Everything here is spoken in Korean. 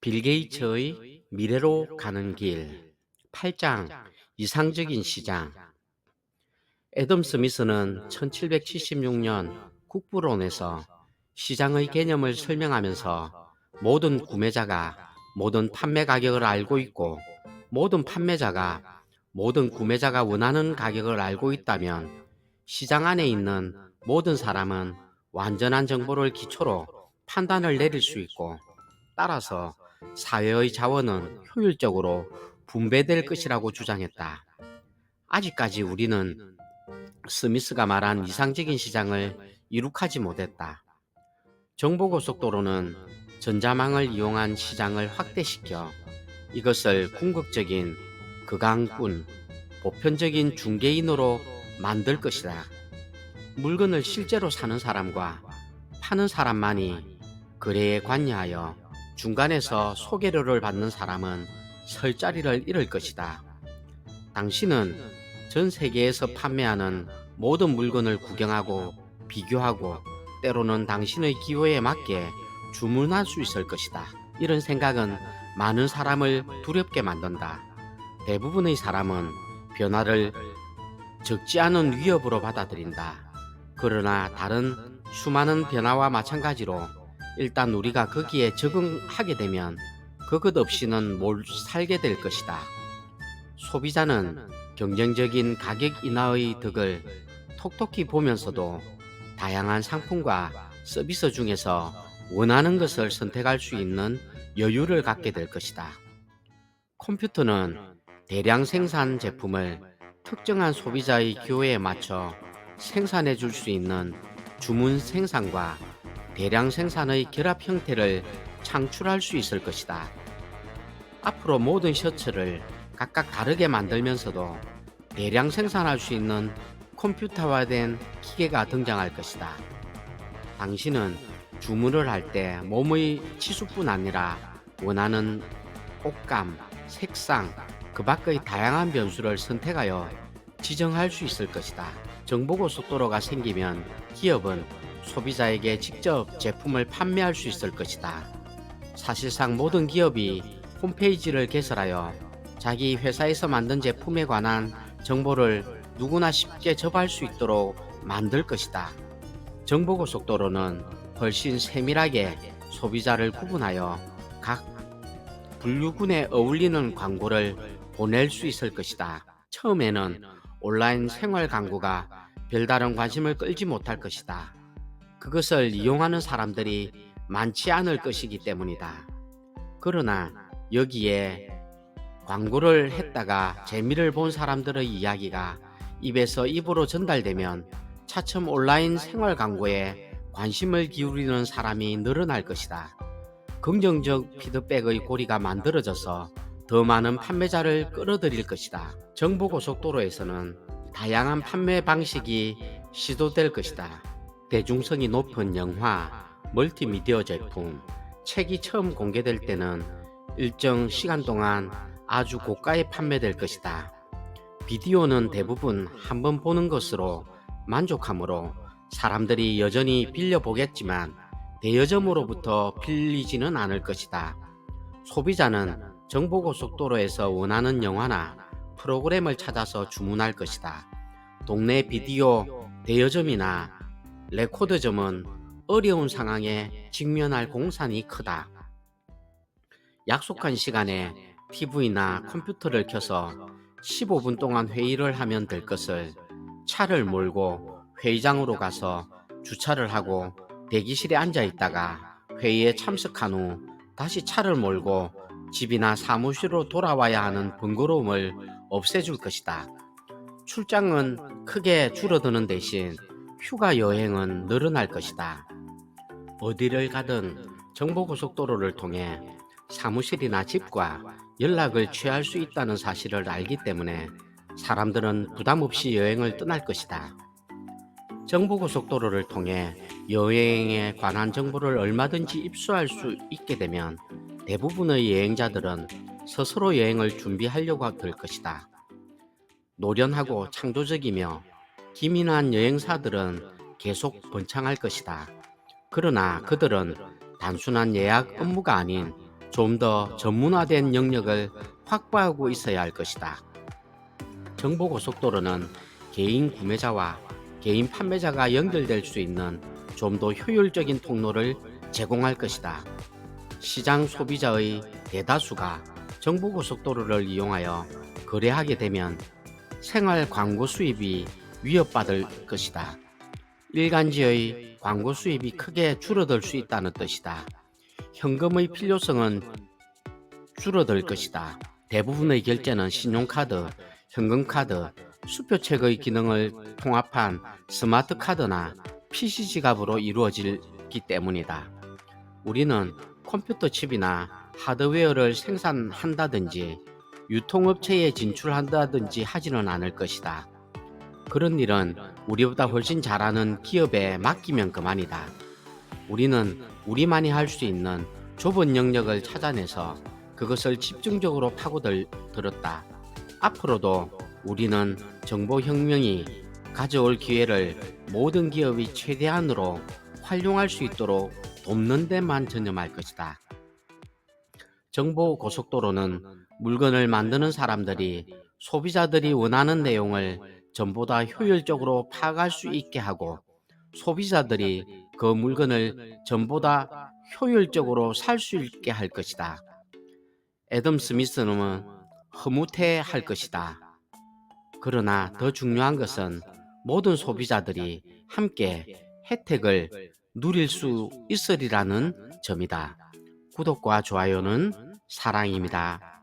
빌 게이츠의 미래로 가는 길 8장 이상적인 시장. 애덤 스미스는 1776년 국부론에서 시장의 개념을 설명하면서 모든 구매자가 모든 판매 가격을 알고 있고 모든 판매자가 모든 구매자가 원하는 가격을 알고 있다면 시장 안에 있는 모든 사람은 완전한 정보를 기초로 판단을 내릴 수 있고, 따라서 사회의 자원은 효율적으로 분배될 것이라고 주장했다. 아직까지 우리는 스미스가 말한 이상적인 시장을 이룩하지 못했다. 정보고속도로는 전자망을 이용한 시장을 확대시켜 이것을 궁극적인 극강꾼, 보편적인 중개인으로 만들 것이다. 물건을 실제로 사는 사람과 파는 사람만이 거래에 관여하여 중간에서 소개료를 받는 사람은 설 자리를 잃을 것이다. 당신은 전 세계에서 판매하는 모든 물건을 구경하고 비교하고 때로는 당신의 기호에 맞게 주문할 수 있을 것이다. 이런 생각은 많은 사람을 두렵게 만든다. 대부분의 사람은 변화를 적지 않은 위협으로 받아들인다. 그러나 다른 수많은 변화와 마찬가지로 일단 우리가 거기에 적응하게 되면 그것 없이는 못 살게 될 것이다. 소비자는 경쟁적인 가격 인하의 덕을 톡톡히 보면서도 다양한 상품과 서비스 중에서 원하는 것을 선택할 수 있는 여유를 갖게 될 것이다. 컴퓨터는 대량 생산 제품을 특정한 소비자의 기호에 맞춰 생산해 줄 수 있는 주문 생산과 대량 생산의 결합 형태를 창출할 수 있을 것이다. 앞으로 모든 셔츠를 각각 다르게 만들면서도 대량 생산할 수 있는 컴퓨터화된 기계가 등장할 것이다. 당신은 주문을 할 때 몸의 치수뿐 아니라 원하는 옷감, 색상, 그 밖의 다양한 변수를 선택하여 지정할 수 있을 것이다. 정보고속도로가 생기면 기업은 소비자에게 직접 제품을 판매할 수 있을 것이다. 사실상 모든 기업이 홈페이지를 개설하여 자기 회사에서 만든 제품에 관한 정보를 누구나 쉽게 접할 수 있도록 만들 것이다. 정보고속도로는 훨씬 세밀하게 소비자를 구분하여 각 분류군에 어울리는 광고를 보낼 수 있을 것이다. 처음에는 온라인 생활 광고가 별다른 관심을 끌지 못할 것이다. 그것을 이용하는 사람들이 많지 않을 것이기 때문이다. 그러나 여기에 광고를 했다가 재미를 본 사람들의 이야기가 입에서 입으로 전달되면 차츰 온라인 생활 광고에 관심을 기울이는 사람이 늘어날 것이다. 긍정적 피드백의 고리가 만들어져서 더 많은 판매자를 끌어들일 것이다. 정보고속도로에서는 다양한 판매 방식이 시도될 것이다. 대중성이 높은 영화, 멀티미디어 제품, 책이 처음 공개될 때는 일정 시간 동안 아주 고가에 판매될 것이다. 비디오는 대부분 한번 보는 것으로 만족하므로 사람들이 여전히 빌려보겠지만 대여점으로부터 빌리지는 않을 것이다. 소비자는 정보고속도로에서 원하는 영화나 프로그램을 찾아서 주문할 것이다. 동네 비디오 대여점이나 레코드점은 어려운 상황에 직면할 공산이 크다. 약속한 시간에 TV나 컴퓨터를 켜서 15분 동안 회의를 하면 될 것을 차를 몰고 회의장으로 가서 주차를 하고 대기실에 앉아 있다가 회의에 참석한 후 다시 차를 몰고 집이나 사무실로 돌아와야 하는 번거로움을 없애줄 것이다. 출장은 크게 줄어드는 대신 휴가 여행은 늘어날 것이다. 어디를 가든 정보고속도로를 통해 사무실이나 집과 연락을 취할 수 있다는 사실을 알기 때문에 사람들은 부담 없이 여행을 떠날 것이다. 정보고속도로를 통해 여행에 관한 정보를 얼마든지 입수할 수 있게 되면 대부분의 여행자들은 스스로 여행을 준비하려고 될 것이다. 노련하고 창조적이며 기민한 여행사들은 계속 번창할 것이다. 그러나 그들은 단순한 예약 업무가 아닌 좀 더 전문화된 영역을 확보하고 있어야 할 것이다. 정보고속도로는 개인 구매자와 개인 판매자가 연결될 수 있는 좀 더 효율적인 통로를 제공할 것이다. 시장 소비자의 대다수가 정보고속도로를 이용하여 거래하게 되면 생활 광고 수입이 위협받을 것이다. 일간지의 광고 수입이 크게 줄어들 수 있다는 뜻이다. 현금의 필요성은 줄어들 것이다. 대부분의 결제는 신용카드, 현금카드, 수표책의 기능을 통합한 스마트카드나 PC 지갑으로 이루어지기 때문이다. 우리는 컴퓨터 칩이나 하드웨어를 생산한다든지 유통업체에 진출한다든지 하지는 않을 것이다. 그런 일은 우리보다 훨씬 잘하는 기업에 맡기면 그만이다. 우리는 우리만이 할 수 있는 좁은 영역을 찾아내서 그것을 집중적으로 파고들었다. 앞으로도 우리는 정보혁명이 가져올 기회를 모든 기업이 최대한으로 활용할 수 있도록 돕는 데만 전념할 것이다. 정보고속도로는 물건을 만드는 사람들이 소비자들이 원하는 내용을 전보다 효율적으로 파악할 수 있게 하고 소비자들이 그 물건을 전보다 효율적으로 살 수 있게 할 것이다. 애덤 스미스는 흐뭇해할 것이다. 그러나 더 중요한 것은 모든 소비자들이 함께 혜택을 누릴 수 있으리라는 점이다. 구독과 좋아요는 사랑입니다.